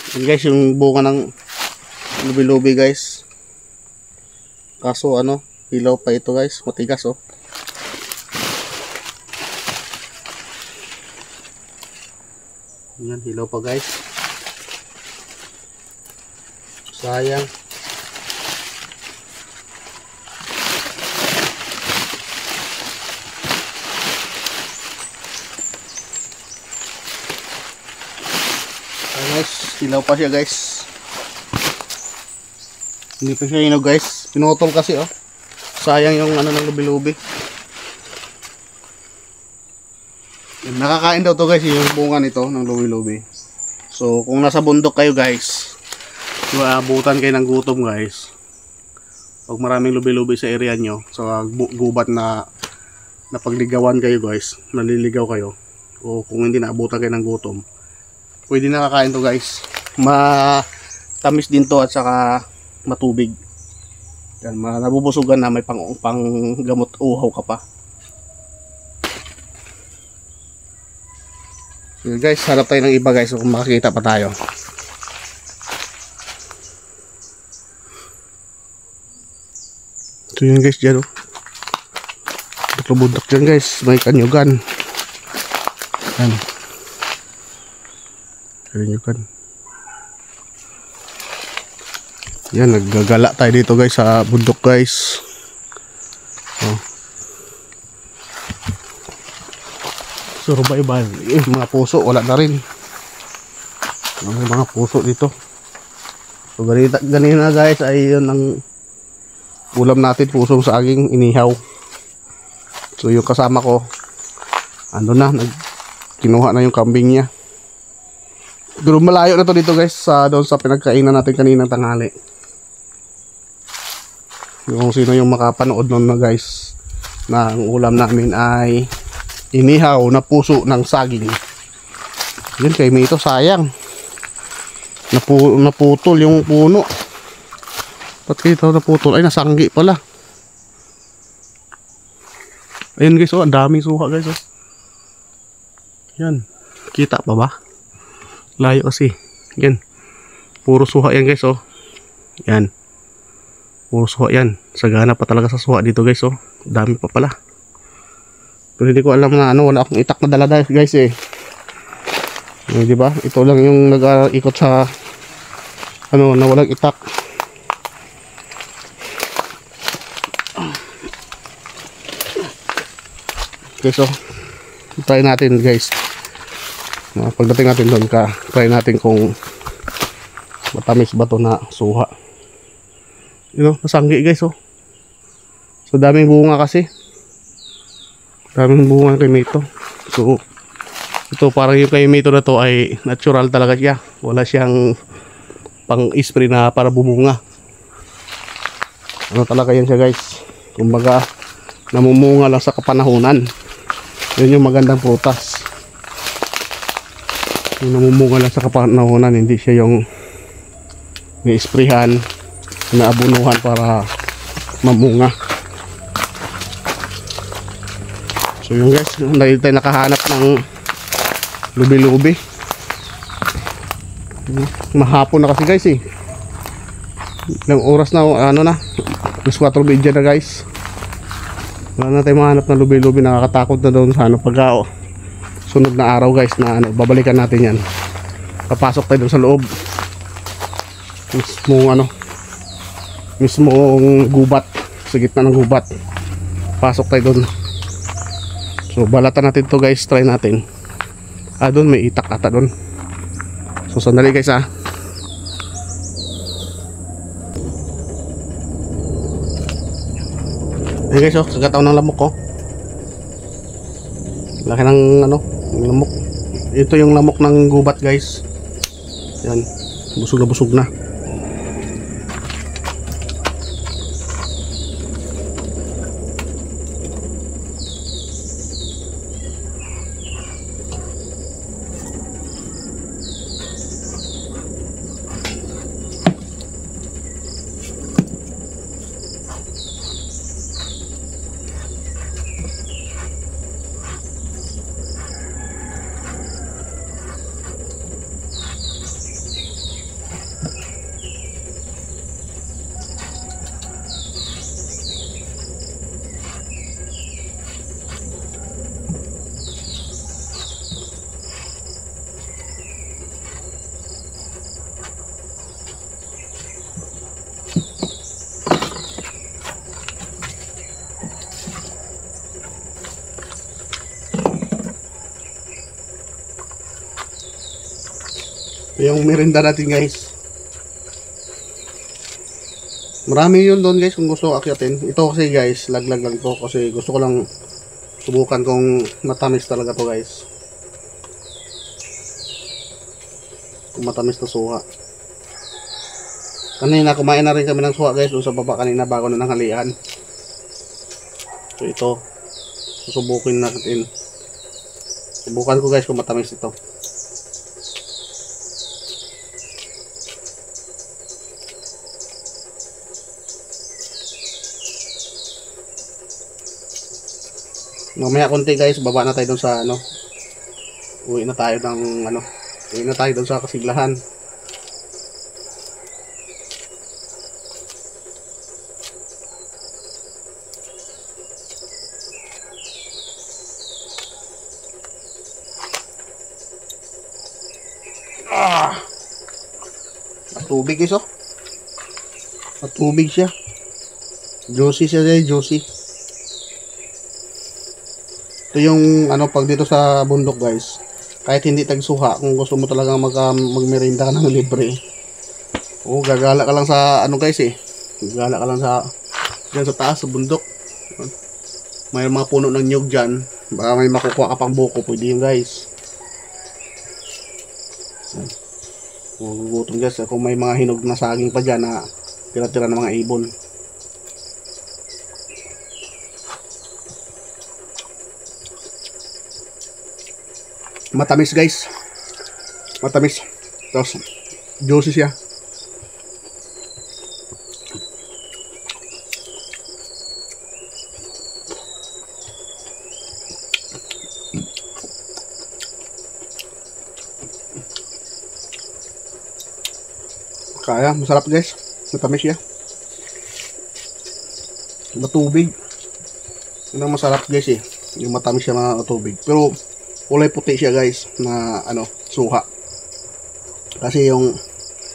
Yan guys, yung bunga ng lubi-lubi guys. Kaso ano, hilaw pa ito guys, matigas oh. Yan, hilaw pa guys. Sayang. Guys, hilaw pa siya guys. Hindi pa siya hinog guys. Pinutol kasi oh. Sayang yung ano ng lubi-lubi. Nakakain daw to guys yung bunga nito ng lubi-lubi. So kung nasa bundok kayo guys, maabutan kayo ng gutom guys. Pag maraming lubi-lubi sa area nyo, sa gubat na napagligawan kayo guys, naliligaw kayo, o kung hindi naabutan kayo ng gutom, pwede nakakain to guys. Matamis din to at saka matubig. Yan, nabubusugan na, may pang gamot uhaw ka pa. So guys, hanap tayo ng iba guys kung makakita pa tayo. So yun guys, dyan oh. Bundak dyan guys, may kanyugan. Yan. Kanyugan. Yan, naggagala tayo dito guys sa bundok guys. Oh. So iba-iba, mga puso wala na rin. May mga puso dito. So ganina guys ay yun ang ulam natin, pusong saging inihaw. So yung kasama ko ano na, kinuha na yung kambing niya. Pero malayo na to dito guys, doon sa pinagkainan natin kaninang tanghali. Yung sino yung makapanood nun na guys, na ang ulam namin ay inihaw na puso ng saging. Yun kay Mito, sayang naputol yung puno. Ba't kayo naputol? Ay, nasanggi pala. Ayun guys oh, ang daming suha guys oh. Yan, kita pa ba? Layo kasi. Yan, puro suha yan guys oh. Yan, puro suha yan. Sagana pa talaga sa suha dito guys oh. Dami pa pala. Pero hindi ko alam na ano, wala akong itak na dala guys eh. Di ba? Ito lang yung nag-ikot sa ano na walang itak. Okay, so try natin guys. Pagdating natin doon try natin kung matamis ba to na suha. You know, nasanggi guys oh. So daming bunga kasi. Daming bunga kay Mito. So ito parang yung kay Mito na to ay natural talaga siya. Wala siyang pang spray na para bumunga. Ano talaga yan siya guys. Kumbaga namumunga lang sa kapanahunan. Yun yung magandang prutas. Yung namumunga lang sa kapanahunan, hindi siya yung ni-sprayhan, naabunuhan para mamunga. So yun guys, dahil tayo nakahanap ng lubi-lubi. Mahapon na kasi guys eh. Ilang oras na, ano na, plus 4:30 na guys. Wala na tayo mahanap ng lubi-lubi. Nakakatakot na doon sa ano, pagka sunod na araw guys na ano, babalikan natin yan. Papasok tayo doon sa loob. Mismong gubat, sa gitna ng gubat. Pasok tayo doon. So balatan natin to guys, try natin. Doon may itak ata doon. So sandali guys ah. Ayan guys oh, kagataw ng lamok ko. Laki ng ano, lamok. Ito yung lamok ng gubat guys. Yan, busog na busog na. Yung merinda natin guys. Marami yun doon guys kung gusto akyatin. Ito kasi guys, laglag lang to kasi gusto ko lang subukan kung matamis talaga to guys. Kung matamis na suha. Kanina kumain na rin kami ng suha guys doon sa baba kanina bago na nanghalian. So ito, susubukin natin. Subukan ko guys kung matamis ito. Mamaya konti guys, baba na tayo doon sa ano. Uwi na tayo doon sa Kasiglahan. Tubig guys oh. At tubig siya. Juicy siya guys, juicy. Ito yung ano pag dito sa bundok guys. Kahit hindi tagsuha, kung gusto mo talagang magmerienda ka ng libre. Oh, gagala ka lang sa ano guys eh. Gagala ka lang sa diyan sa taas sa bundok. May mga puno ng nyug diyan. Baka may makukuha ka pang buko, pwede yun guys. Gugutom guys, kung may mga hinog na saging pa dyan na tira-tira ng mga ibon. Matamis guys, matamis, tapos juicy siya. Kaya, masarap guys. Matamis siya. Matubig. Yun ang masarap guys eh. Yung matamis siya mga tubig. Pero kulay puti siya guys na ano, suha. Kasi yung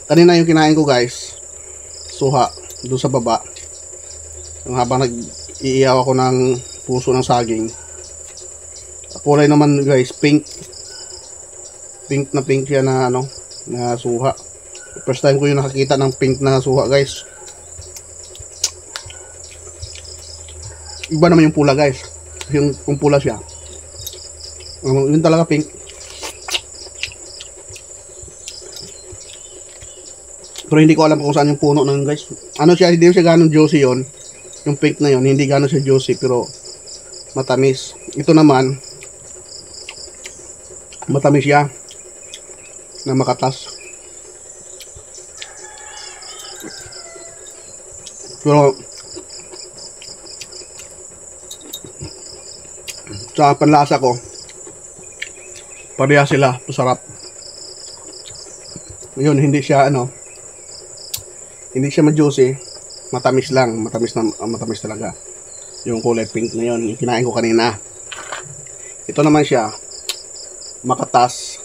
kanina yung kinain ko guys, suha doon sa baba. Yung habang nag-iiyaw ako ng puso ng saging. Kulay naman guys, pink. Pink siya na ano, na suha. First time ko yung nakakita ng pink na suha guys. Iba naman yung pula guys. Yung pula siya. Yun talaga pink. Pero hindi ko alam kung saan yung puno ng guys. Ano siya, hindi siya ganun juicy yon. Yung pink na yon, hindi ganun siya juicy pero matamis. Ito naman matamis siya na makatas. Pero sa panlasa ko pareha sila, masarap. Yun, hindi siya ano, hindi siya ma-juicy, matamis lang, matamis talaga. Yung kulay pink na yun, yung kinain ko kanina. Ito naman siya, makatas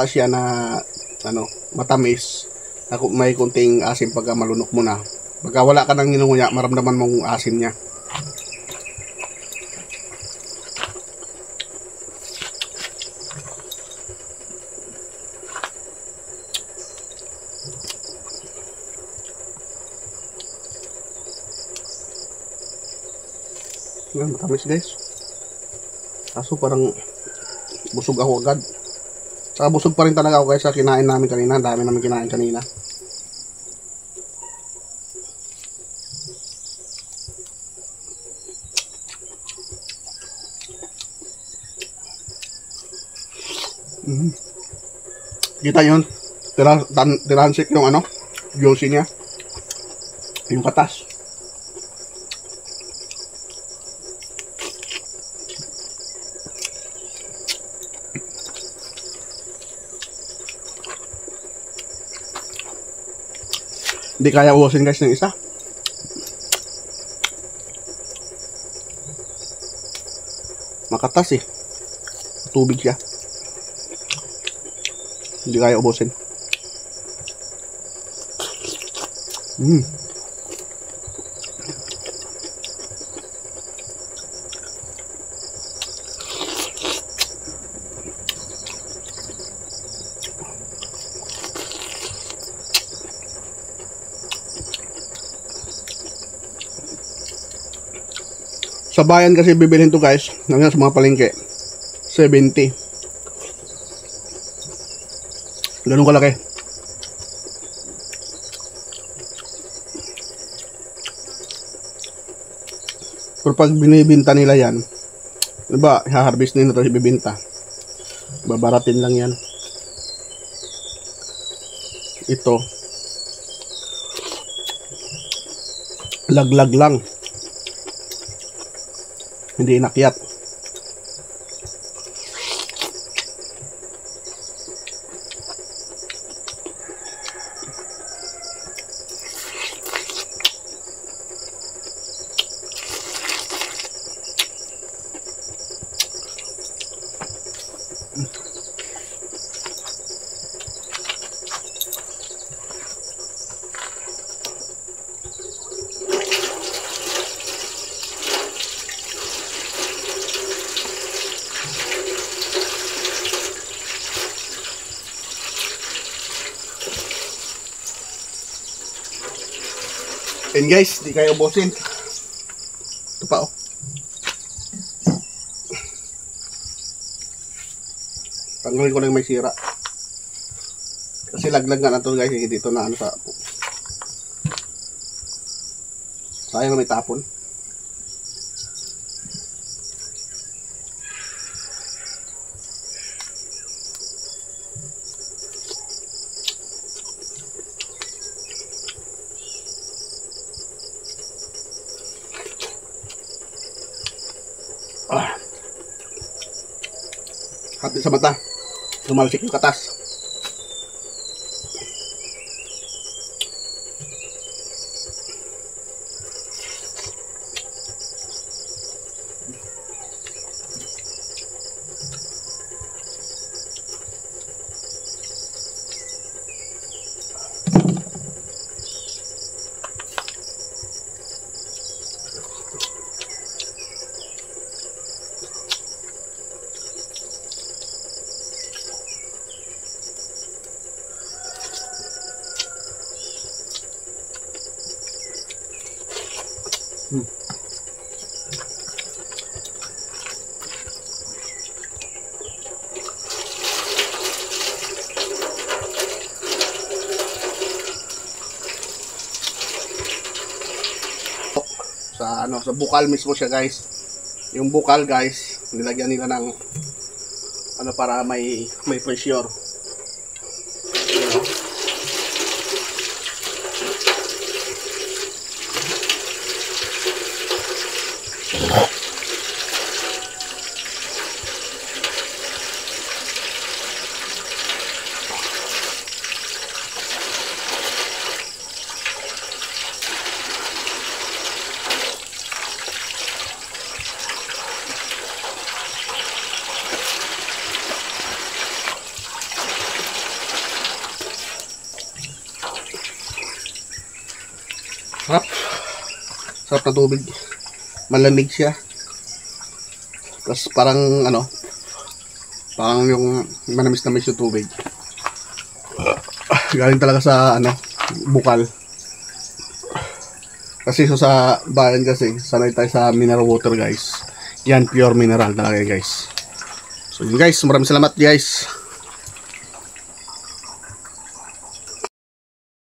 siya na ano, matamis, na may kunting asim pagka malunok mo na. Pagka wala ka nang inunguya, maramdaman mong asim niya. Yan, matamis guys. Kaso parang busog ako agad. Saka busog pa rin talaga ako guys sa kinain namin kanina. Ang dami namin kinain kanina. Kita yun. Tiransik yung ano, juicy niya. Yung katas. Hindi kaya uwasin guys ng isa. Makatas eh. Tubig siya. Hindi kaya ubusin. Sa bayan kasi bibilhin to guys, nangyari sa mga palengke, 70. Ganun kalaki. Pero pag binibinta nila yan, diba, i-harvest nila ito, ibibinta. Babaratin lang yan. Ito, laglag lang. Hindi inakyat. And guys, di kayo ubusin. Ito pa oh. Tanggalin ko lang may sira. Kasi laglag nga na ito guys, hindi ito na ano sa... Sayang na may tapon. Hati sa mata, lumalsik yung katas. Sa ano, sa bukal mismo siya guys. Yung bukal guys, nilagyan nila ng ano para may pressure. You know? Sarap. Sarap na tubig. Malamig siya. Tapos parang ano, parang yung manamis-namis yung tubig. Galing talaga sa ano, bukal. Kasi so sa bayan kasi, sanay tayo sa mineral water guys. Yan, pure mineral talaga guys. So yun guys, maraming salamat guys.